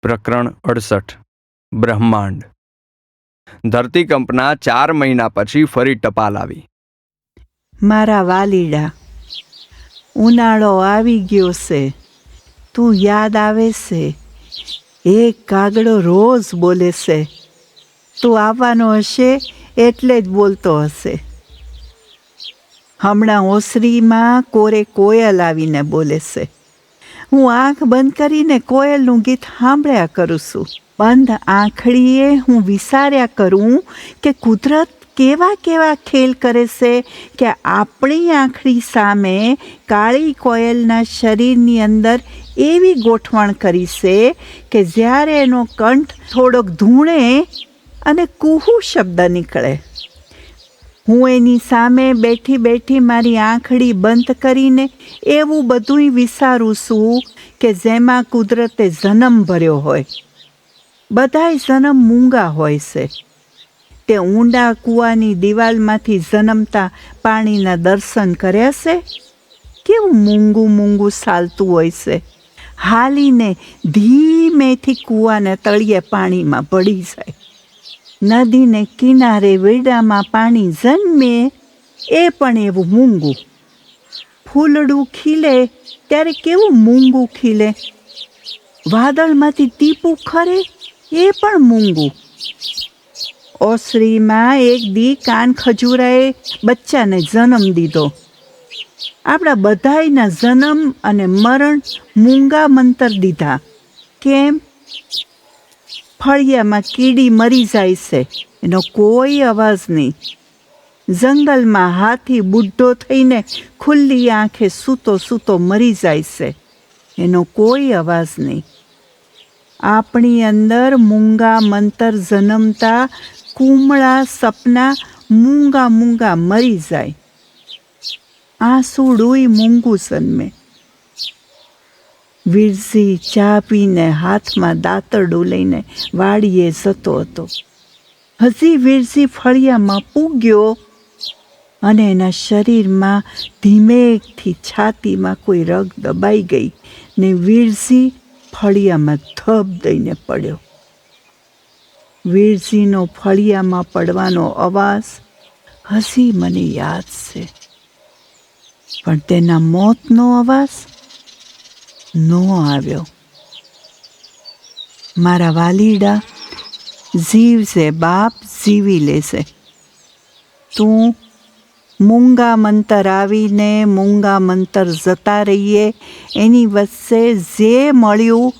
પ્રકરણ 68 બ્રહ્માંડ. ધરતીકંપના 4 મહિના પછી ફરી ટપાલ આવી. મારા વાલીડા, ઉનાળો આવી ગયો છે. તું યાદ આવે છે. એક કાગડો રોજ બોલે છે. તું આવવાનો હશે એટલે જ બોલતો હશે. હમણાં ઓસરીમાં કોરે કોયલ આવીને બોલે છે. હું આંખ બંધ કરીને કોયલનું ગીત સાંભળ્યા કરું છું. બંધ આંખડીએ હું વિચાર્યા કરું કે કુદરત કેવા કેવા ખેલ કરે છે કે આપણી આંખડી સામે કાળી કોયલના શરીરની અંદર એવી ગોઠવણ કરી છે કે જ્યારે એનો કંઠ થોડોક ધૂણે અને કુહુ શબ્દ નીકળે. હું એની સામે બેઠી બેઠી મારી આંખડી બંધ કરીને એવું બધુંય વિચારું છું કે જેમાં કુદરતે જન્મ ભર્યો હોય. બધાય જન્મ મૂંગા હોય છે. તે ઊંડા કૂવાની દિવાલમાંથી જન્મતા પાણીના દર્શન કર્યા છે. કેવું મૂંગું મૂંગું ચાલતું હોય છે. હાલીને ધીમેથી કૂવાને તળિયે પાણીમાં પડી જાય. નદીને કિનારે વેડામાં પાણી જન્મે એ પણ એવું મૂંગું. ફૂલડું ખીલે ત્યારે કેવું મૂંગું ખીલે. વાદળમાંથી ટીપું ખરે એ પણ મૂંગું. ઓસરીમાં એક દી કાન ખજૂરાએ બચ્ચાને જન્મ દીધો. આપણા બધાયના જન્મ અને મરણ મૂંગા મંતર દીધા. કેમ? ફળિયામાં કીડી મરી જાય છે, એનો કોઈ અવાજ નહીં. જંગલમાં હાથી બુઢો થઈને ખુલ્લી આંખે સૂતો સૂતો મરી જાય છે, એનો કોઈ અવાજ નહીં. આપણી અંદર મૂંગા મંતર જન્મતા કુમળા સપના મૂંગા મૂંગા મરી જાય. આંસુડુંય મૂંગું જન્મે. વીરજી ચા પીને હાથમાં દાંતરડું લઈને વાડીએ જતો હતો. હજી વીરજી ફળિયામાં પૂગ્યો અને એના શરીરમાં ધીમેકથી છાતીમાં કોઈ રગ દબાઈ ગઈ ને વીરજી ફળિયામાં ધબ દઈને પડ્યો. વીરજીનો ફળિયામાં પડવાનો અવાજ હજી મને યાદ છે, પણ તેના મોતનો અવાજ નો આવ્યો. મારા વાલીડા, જીવશે બાપ, જીવી લેશે. તું મૂંગા મંતર આવીને મૂંગા મંતર જતા રહીએ એની વચ્ચે જે મળ્યું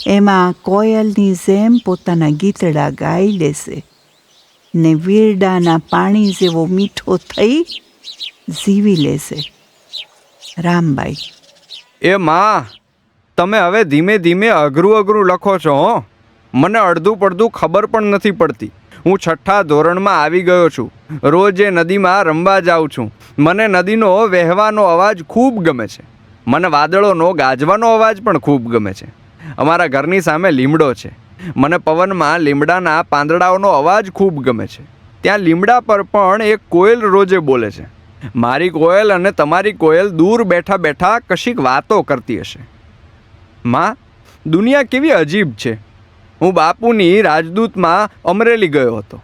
એમાં કોયલની જેમ પોતાના ગીતડા ગાઈ લેશે ને વીરડાના પાણી જેવો મીઠો થઈ જીવી લેશે. રામબાઈ. એ માં, તમે હવે ધીમે ધીમે અઘરું લખો છો હો. મને અડધું પડધું ખબર પણ નથી પડતી. હું 6ઠ્ઠા ધોરણમાં આવી ગયો છું. રોજ એ નદીમાં રમવા જાઉં છું. મને નદીનો વહેવાનો અવાજ ખૂબ ગમે છે. મને વાદળોનો ગાજવાનો અવાજ પણ ખૂબ ગમે છે. અમારા ઘરની સામે લીમડો છે. મને પવનમાં લીમડાના પાંદડાઓનો અવાજ ખૂબ ગમે છે. ત્યાં લીમડા પર પણ એક કોયલ રોજે બોલે છે. મારી કોયલ અને તમારી કોયલ દૂર બેઠા બેઠા કશીક વાતો કરતી હશે. માં, દુનિયા કેવી અજીબ છે. હું બાપુની રાજદૂતમાં અમરેલી ગયો હતો.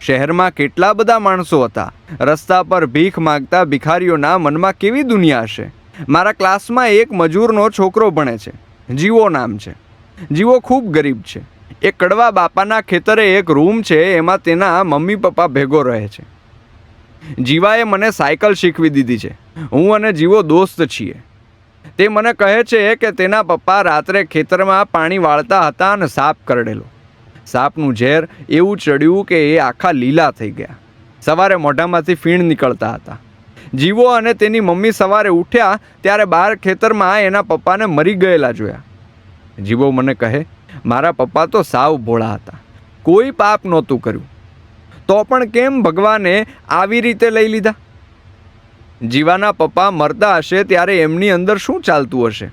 શહેરમાં કેટલા બધા માણસો હતા. રસ્તા પર ભીખ માગતા ભિખારીઓના મનમાં કેવી દુનિયા હશે. મારા ક્લાસમાં એક મજૂરનો છોકરો ભણે છે. જીવો નામ છે. જીવો ખૂબ ગરીબ છે. એ કડવા બાપાના ખેતરે એક રૂમ છે, એમાં તેના મમ્મી પપ્પા ભેગો રહે છે. જીવાએ મને સાયકલ શીખવી દીધી છે. હું અને જીવો દોસ્ત છીએ. તે મને કહે છે કે તેના પપ્પા રાત્રે ખેતરમાં પાણી વાળતા હતા અને સાપ કરડેલો. સાપનું ઝેર એવું ચડ્યું કે એ આખા લીલા થઈ ગયા. સવારે મોઢામાંથી ફીણ નીકળતા હતા. જીવો અને તેની મમ્મી સવારે ઉઠ્યા ત્યારે બહાર ખેતરમાં એના પપ્પાને મરી ગયેલા જોયા. જીવો મને કહે, મારા પપ્પા તો સાવ ભોળા હતા. કોઈ પાપ નહોતું કર્યું. તો પણ કેમ ભગવાને આવી રીતે લઈ લીધા? જીવાના પપ્પા મરતા હશે ત્યારે એમની અંદર શું ચાલતું હશે?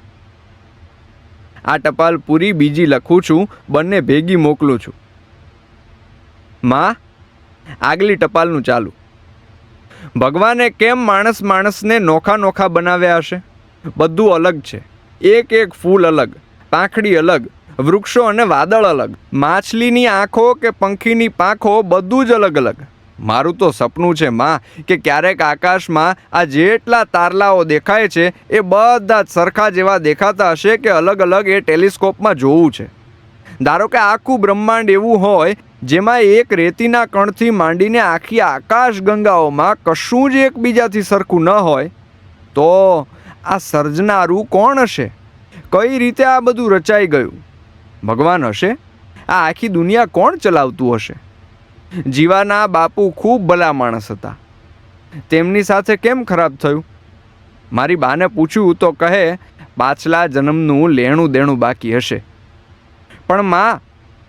આ ટપાલ પૂરી બીજી લખું છું, બંને ભેગી મોકલું છું. માં, આગલી ટપાલનું ચાલુ. ભગવાને કેમ માણસને નોખા બનાવ્યા હશે? બધું અલગ છે. એક ફૂલ અલગ, પાંખડી અલગ, વૃક્ષો અને વાદળ અલગ, માછલીની આંખો કે પંખીની પાંખો બધું જ અલગ અલગ. મારું તો સપનું છે માં કે ક્યારેક આકાશમાં આ જેટલા તારલાઓ દેખાય છે એ બધા જ સરખા જેવા દેખાતા હશે કે અલગ અલગ એ ટેલિસ્કોપમાં જોવું છે. ધારો કે આખું બ્રહ્માંડ એવું હોય જેમાં એક રેતીના કણથી માંડીને આખી આકાશ ગંગાઓમાં કશું જ એકબીજાથી સરખું ન હોય, તો આ સર્જનારું કોણ હશે? કઈ રીતે આ બધું રચાઈ ગયું? ભગવાન હશે? આ આખી દુનિયા કોણ ચલાવતું હશે? જીવાના બાપુ ખૂબ ભલા માણસ હતા, તેમની સાથે કેમ ખરાબ થયું? મારી બાને પૂછ્યું તો કહે પાછલા જન્મનું લેણું દેણું બાકી હશે. પણ માં,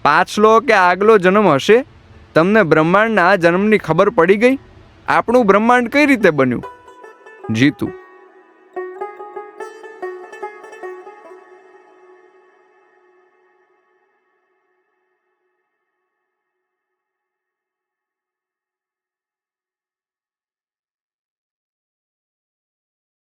પાછલો કે આગલો જન્મ હશે? તમને બ્રહ્માંડના જન્મની ખબર પડી ગઈ? આપણું બ્રહ્માંડ કઈ રીતે બન્યું? જીતુ: